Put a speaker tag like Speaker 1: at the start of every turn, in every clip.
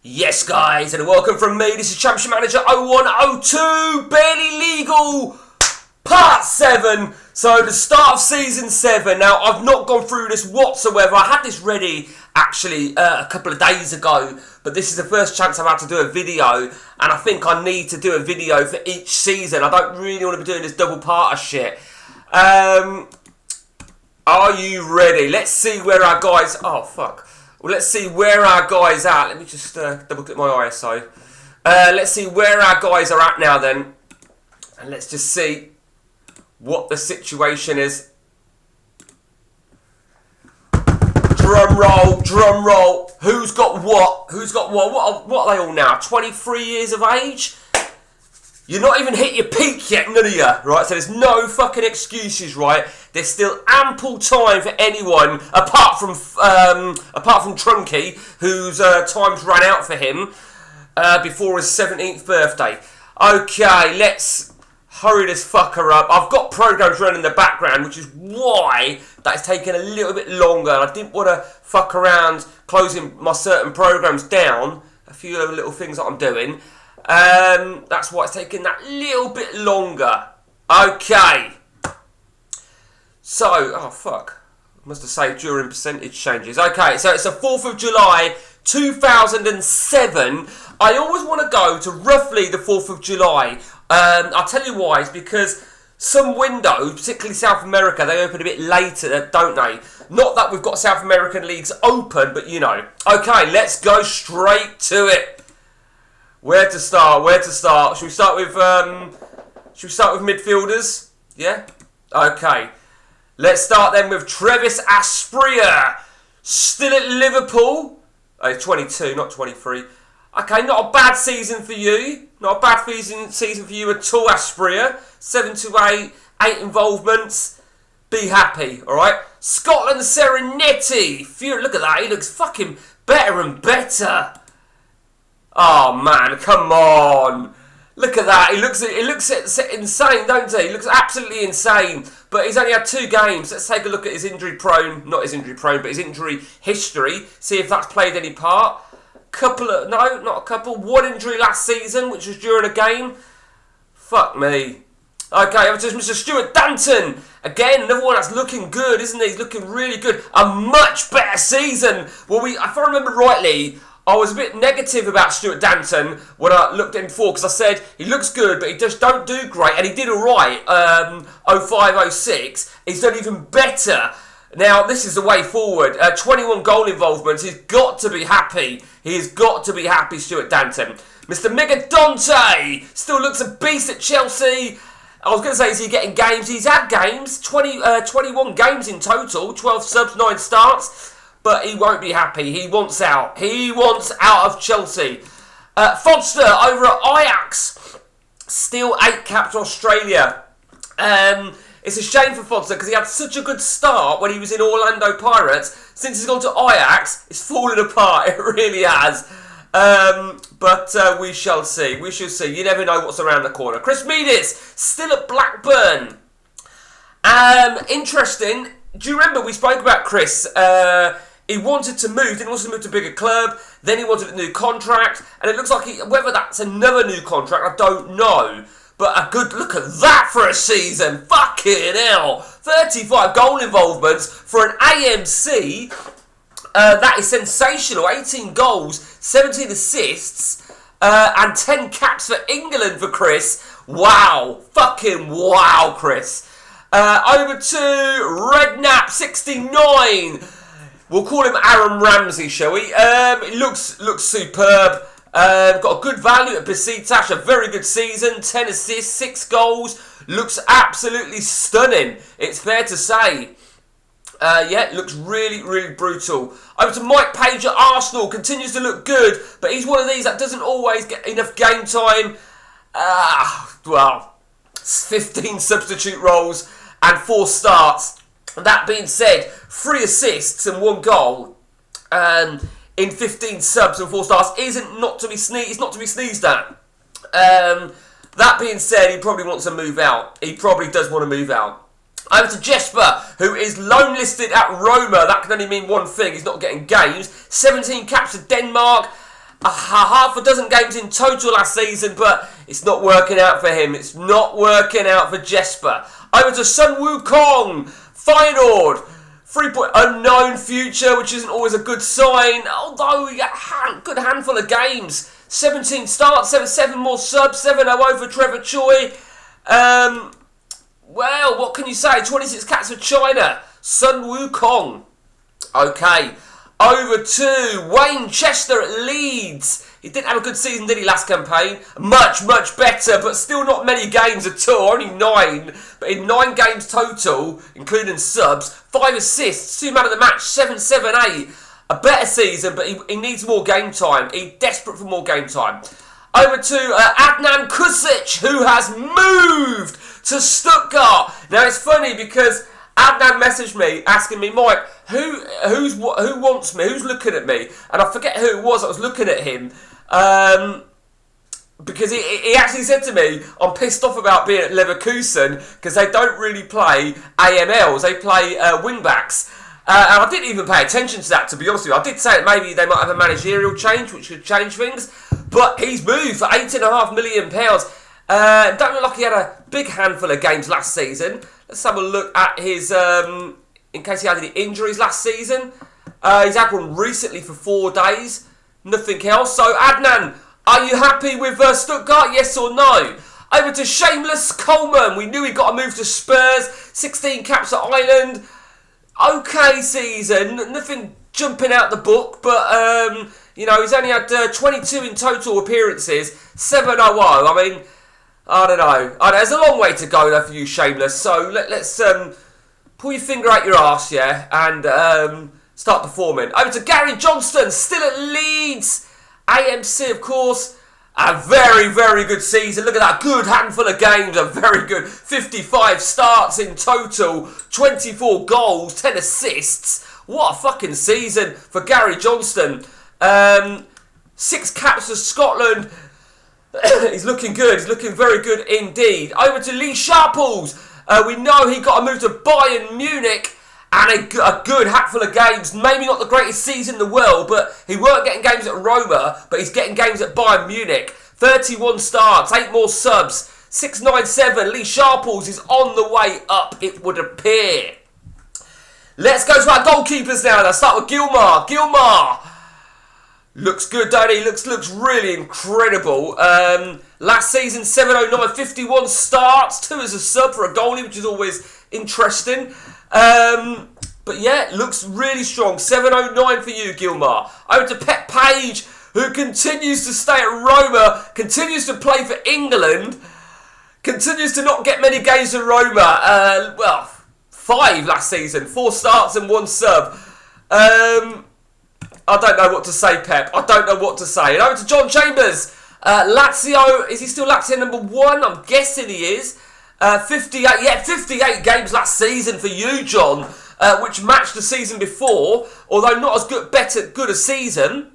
Speaker 1: Yes, guys, and welcome from me. This is Championship Manager 0102, Barely Legal, Part 7. So, the start of Season 7. Now, I've not gone through this whatsoever. I had this ready, actually, a couple of days ago. But this is the first chance I've had to do a video. And I think I need to do a video for each season. I don't really want to be doing this double part of shit. Are you ready? Let's see where our guys... Oh, fuck. Well, let's see where our guys are at. Let me just double click my ISO. Let's see where our guys are at now then. And let's just see what the situation is. Drum roll, drum roll. Who's got what? Who's got what? What are they all now? 23 years of age? You're not even hit your peak yet, none of you, right? So there's no fucking excuses, right? There's still ample time for anyone, apart from Trunky, whose time's run out for him before his 17th birthday. Okay, let's hurry this fucker up. I've got programs running in the background, which is why that's taken a little bit longer. I didn't want to fuck around closing my certain programs down. A few other little things that I'm doing. That's why it's taking that little bit longer. Okay. So, oh fuck. Must have saved during percentage changes. Okay, so it's the 4th of July, 2007. I always want to go to roughly the 4th of July. I'll tell you why. It's because some windows, particularly South America, they open a bit later, don't they? Not that we've got South American leagues open, but you know. Okay, let's go straight to it. Where to start? Where to start? Should we start with midfielders? Yeah? Okay. Let's start then with Travis Aspria. Still at Liverpool. Oh, 22, not 23. Okay, not a bad season for you. Not a bad season for you at all, Aspria. 7 to 8 involvements. Be happy, alright? Scotland Serenetti. Look at that, he looks fucking better and better. Oh man, come on. Look at that. He looks insane, don't he? He looks absolutely insane. But he's only had 2 games. Let's take a look at his injury history. See if that's played any part. No, not a couple. 1 injury last season, which was during a game. Fuck me. Okay, over to Mr. Stuart Danton. Again, another one that's looking good, isn't he? He's looking really good. A much better season. Well, if I remember rightly, I was a bit negative about Stuart Danton when I looked at him before because I said he looks good but he just don't do great, and he did alright 05-06. He's done even better. Now this is the way forward. 21 goal involvements. He's got to be happy. He's got to be happy, Stuart Danton. Mr. Mega Dante still looks a beast at Chelsea. I was going to say, is he getting games? He's had games. 21 games in total. 12 subs, 9 starts. But he won't be happy. He wants out. He wants out of Chelsea. Fodster over at Ajax. Still 8 caps for Australia. It's a shame for Fodster because he had such a good start when he was in Orlando Pirates. Since he's gone to Ajax, it's fallen apart. It really has. But we shall see. We shall see. You never know what's around the corner. Chris Meadis, still at Blackburn. Interesting. Do you remember we spoke about Chris? He wanted to move, didn't want to move to a bigger club, then he wanted a new contract, and it looks like whether that's another new contract, I don't know. But a good look at that for a season. Fucking hell. 35 goal involvements for an AMC. That is sensational. 18 goals, 17 assists, and 10 caps for England for Chris. Wow. Fucking wow, Chris. Over to Redknapp, 69. We'll call him Aaron Ramsey, shall we? It looks superb. Got a good value at Besiktas, a very good season. 10 assists, 6 goals. Looks absolutely stunning. It's fair to say. Yeah, it looks really, really brutal. Over to Mike Page at Arsenal. Continues to look good, but he's one of these that doesn't always get enough game time. Well, 15 substitute roles and 4 starts. That being said, 3 assists and 1 goal in 15 subs and 4 stars it's not to be sneezed at. That being said, he probably wants to move out. He probably does want to move out. Over to Jesper, who is loan listed at Roma. That can only mean one thing. He's not getting games. 17 caps for Denmark. half a dozen games in total last season, but it's not working out for him. It's not working out for Jesper. Over to Sun Wukong, Feyenoord. 3-point unknown future, which isn't always a good sign, although he got a good handful of games. 17 starts, 7 more subs, 7-0 for Trevor Choi. Well, what can you say? 26 caps for China. Sun Wukong. Okay. Over to Wayne Chester at Leeds. He didn't have a good season, did he, last campaign? Much, much better, but still not many games at all. Only 9. But in 9 games total, including subs, 5 assists, 2 man of the match, 7-7-8. A better season, but he needs more game time. He's desperate for more game time. Over to Adnan Kusic, who has moved to Stuttgart. Now, it's funny because Adnan messaged me asking me, Mike, who wants me? Who's looking at me? And I forget who it was that was looking at him. Because he actually said to me, I'm pissed off about being at Leverkusen because they don't really play AMLs. They play wing-backs. And I didn't even pay attention to that, to be honest with you. I did say that maybe they might have a managerial change, which could change things. But he's moved for £8.5 million. Don't look like he had a big handful of games last season. Let's have a look at his, in case he had any injuries last season. He's had one recently for 4 days. Nothing else. So, Adnan, are you happy with Stuttgart? Yes or no? Over to Shameless Coleman. We knew he got a move to Spurs. 16 caps at Ireland. Okay season. Nothing jumping out the book. But, he's only had 22 in total appearances. 7-0. I mean, I don't know. There's a long way to go though for you, Shameless. So let's pull your finger out your arse, yeah, and start performing. Over to Gary Johnston, still at Leeds. AMC, of course. A very, very good season. Look at that good handful of games. A very good 55 starts in total. 24 goals, 10 assists. What a fucking season for Gary Johnston. 6 caps for Scotland. He's looking good. He's looking very good indeed. Over to Lee Sharples. We know he got a move to Bayern Munich and a good hatful of games. Maybe not the greatest season in the world, but he weren't getting games at Roma, but he's getting games at Bayern Munich. 31 starts, 8 more subs, 697. Lee Sharples is on the way up, it would appear. Let's go to our goalkeepers now. Let's start with Gilmar. Gilmar looks good, don't he? Looks really incredible. Last season, 709, 51 starts, 2 as a sub for a goalie, which is always interesting. But yeah, looks really strong. 709 for you, Gilmar. Over to Pep Page, who continues to stay at Roma, continues to play for England, continues to not get many games at Roma. 5 last season, 4 starts and 1 sub. I don't know what to say, Pep. I don't know what to say. And over to John Chambers. Lazio, is he still Lazio number 1? I'm guessing he is. 58 games last season for you, John, which matched the season before, although not as good a season.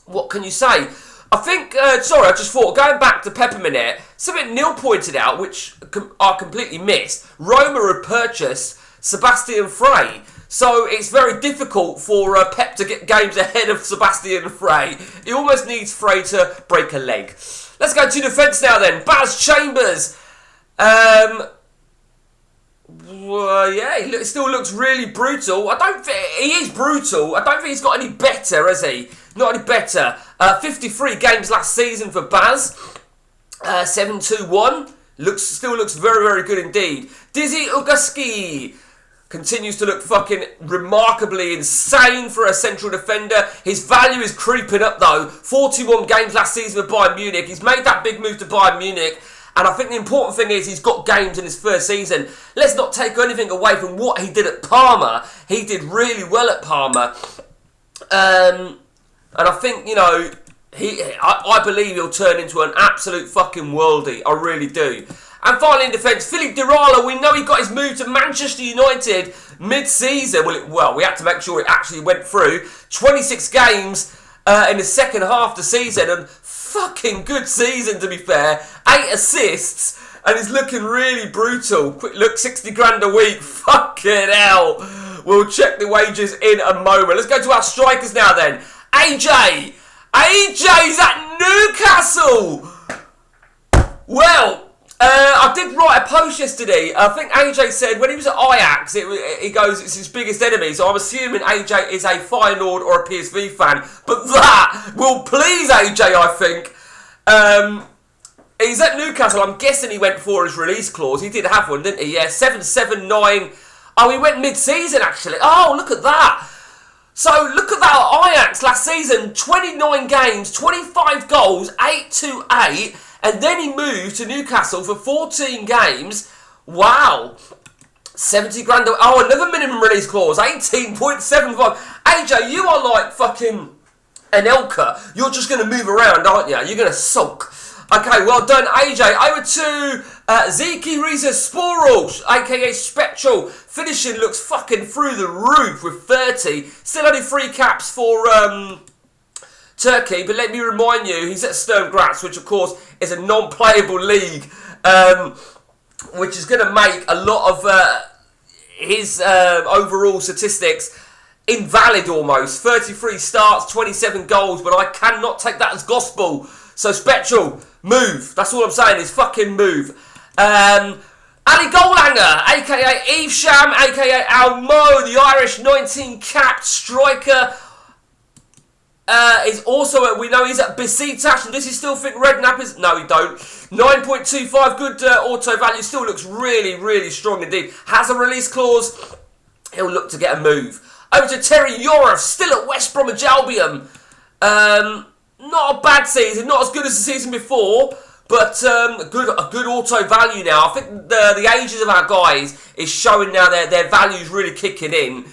Speaker 1: What can you say? I think, I just thought, going back to Peppermint, something Neil pointed out, which I completely missed. Roma had purchased Sebastian Frey. So it's very difficult for Pep to get games ahead of Sebastian Frey. He almost needs Frey to break a leg. Let's go to defence now then. Baz Chambers. He still looks really brutal. He is brutal. I don't think he's got any better, has he? Not any better. 53 games last season for Baz. 7-2-1. Still looks very, very good indeed. Dizzy Ugaski continues to look fucking remarkably insane for a central defender. His value is creeping up though. 41 games last season with Bayern Munich. He's made that big move to Bayern Munich. And I think the important thing is he's got games in his first season. Let's not take anything away from what he did at Parma. He did really well at Parma. And I think, I believe he'll turn into an absolute fucking worldie. I really do. And finally in defence, Philippe Dirala. We know he got his move to Manchester United mid-season. Well, we had to make sure it actually went through. 26 games in the second half of the season. And fucking good season, to be fair. 8 assists. And he's looking really brutal. Quick look, 60 grand a week. Fucking hell. We'll check the wages in a moment. Let's go to our strikers now then. AJ. AJ's at Newcastle! Well, I did write a post yesterday. I think AJ said when he was at Ajax, he goes, it's his biggest enemy. So I'm assuming AJ is a Feyenoord or a PSV fan. But that will please AJ, I think. He's at Newcastle. I'm guessing he went for his release clause. He did have one, didn't he? Yeah, 779. Oh, he went mid-season, actually. Oh, look at that. So, look at that at Ajax last season. 29 games, 25 goals, 8-8. And then he moved to Newcastle for 14 games. Wow. 70 grand. Oh, another minimum release clause. 18.75. AJ, you are like fucking Anelka. You're just going to move around, aren't you? You're going to sulk. Okay, well done, AJ. Over to Zeki Riza Sporos, a.k.a. Spectral. Finishing looks fucking through the roof with 30. Still only 3 caps for Turkey, but let me remind you, he's at Sturm Graz, which of course is a non-playable league, which is going to make a lot of his overall statistics invalid almost. 33 starts, 27 goals, but I cannot take that as gospel. So Spectral, move. That's all I'm saying is fucking move. Ali Golanger, a.k.a. Evesham, a.k.a. Almo, the Irish 19-capped striker, is also, we know he's at Besiktas, and does he still think Redknapp is? No, he don't. 9.25, good auto value, still looks really, really strong indeed. Has a release clause, he'll look to get a move. Over to Terry Yorov, still at West Bromwich Albion. Not a bad season, not as good as the season before, but a good auto value now. I think the ages of our guys is showing now their values really kicking in.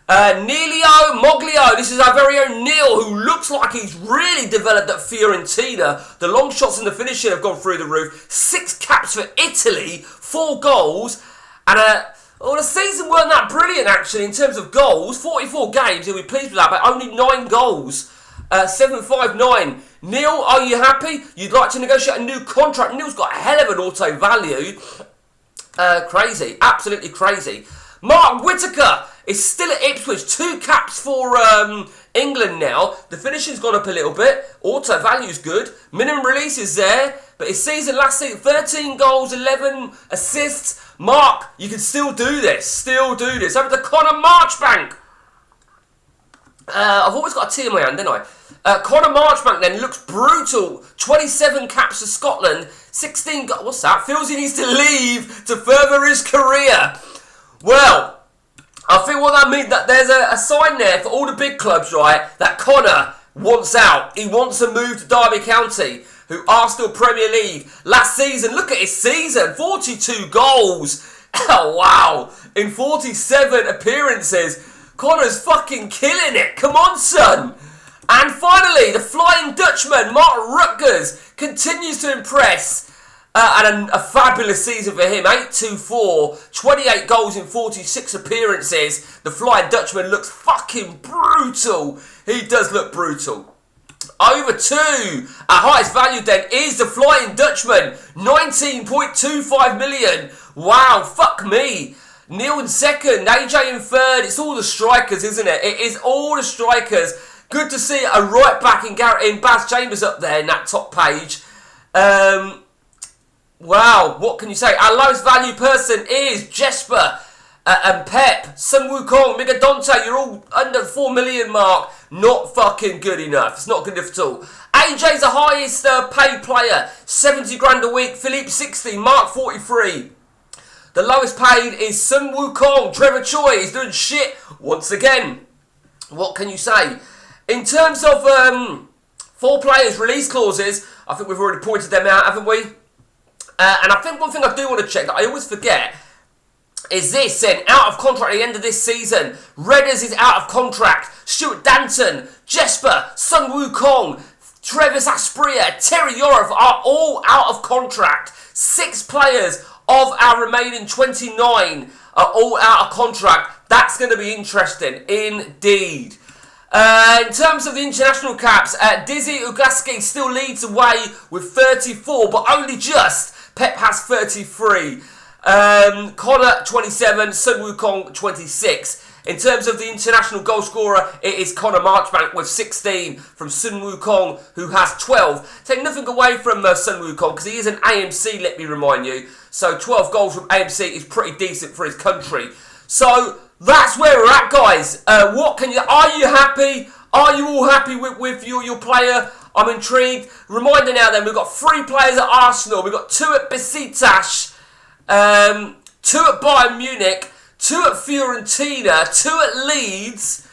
Speaker 1: Neilio Moglio, this is our very own Neil, who looks like he's really developed at Fiorentina. The long shots and the finishing have gone through the roof. 6 caps for Italy, 4 goals, and the season weren't that brilliant actually in terms of goals. 44 games, he'll be pleased with that, but only 9 goals. 759. Neil, are you happy? You'd like to negotiate a new contract? Neil's got a hell of an auto value. Crazy, absolutely crazy. Mark Whittaker is still at Ipswich. 2 caps for England now. The finishing's gone up a little bit. Auto value's good. Minimum release is there. But his season last season, 13 goals, 11 assists. Mark, you can still do this. Still do this. Over to Connor Marchbank. I've always got a T in my hand, don't I? Connor Marchbank then looks brutal. 27 caps for Scotland. 16 what's that? Feels he needs to leave to further his career. Well, I think what that means, that there's a sign there for all the big clubs, right, that Connor wants out. He wants to move to Derby County, who are still Premier League. Last season, look at his season, 42 goals. Oh, wow. In 47 appearances. Connor's fucking killing it. Come on, son. And finally, the Flying Dutchman, Mark Rutgers, continues to impress. And a fabulous season for him. 8-2-4, 28 goals in 46 appearances. The Flying Dutchman looks fucking brutal. He does look brutal. Over to our highest value then is the Flying Dutchman. 19.25 million. Wow, fuck me. Neil in second, AJ in third. It's all the strikers, isn't it? It is all the strikers. Good to see a right back in Baz Chambers up there in that top page. Wow, what can you say? Our lowest value person is Jesper and Pep. Sun Wukong, Migadonta, you're all under 4 million mark. Not fucking good enough. It's not good enough at all. AJ's the highest paid player. 70 grand a week. Philippe 60, Mark 43. The lowest paid is Sun Wukong. Trevor Choi is doing shit once again. What can you say? In terms of 4 players' release clauses, I think we've already pointed them out, haven't we? And I think one thing I do want to check that I always forget is this, then, out of contract at the end of this season. Redders is out of contract. Stuart Danton, Jesper, Sun Wukong, Travis Aspria, Terry Yorov are all out of contract. 6 players of our remaining 29 are all out of contract. That's going to be interesting, indeed. In terms of the international caps, Dizzy Ugaski still leads the way with 34, but only just. Pep has 33. Connor 27, Sun Wukong 26. In terms of the international goal scorer, it is Conor Marchbank with 16 from Sun Wukong, who has 12. Take nothing away from Sun Wukong because he is an AMC, let me remind you. So 12 goals from AMC is pretty decent for his country. So that's where we're at, guys. Are you happy? Are you all happy with your player? I'm intrigued. Reminder now then, we've got 3 players at Arsenal. We've got 2 at Besiktas, 2 at Bayern Munich, 2 at Fiorentina, 2 at Leeds,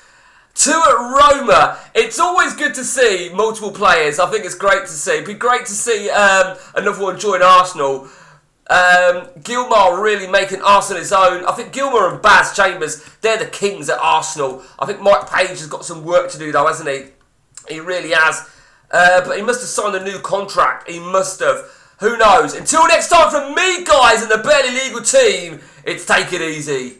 Speaker 1: 2 at Roma. It's always good to see multiple players. I think it's great to see. It'd be great to see another one join Arsenal. Gilmar really making Arsenal his own. I think Gilmar and Baz Chambers, they're the kings at Arsenal. I think Mike Page has got some work to do though, hasn't he? He really has. But he must have signed a new contract. He must have. Who knows? Until next time from me, guys, and the Barely Legal team, it's Take It Easy.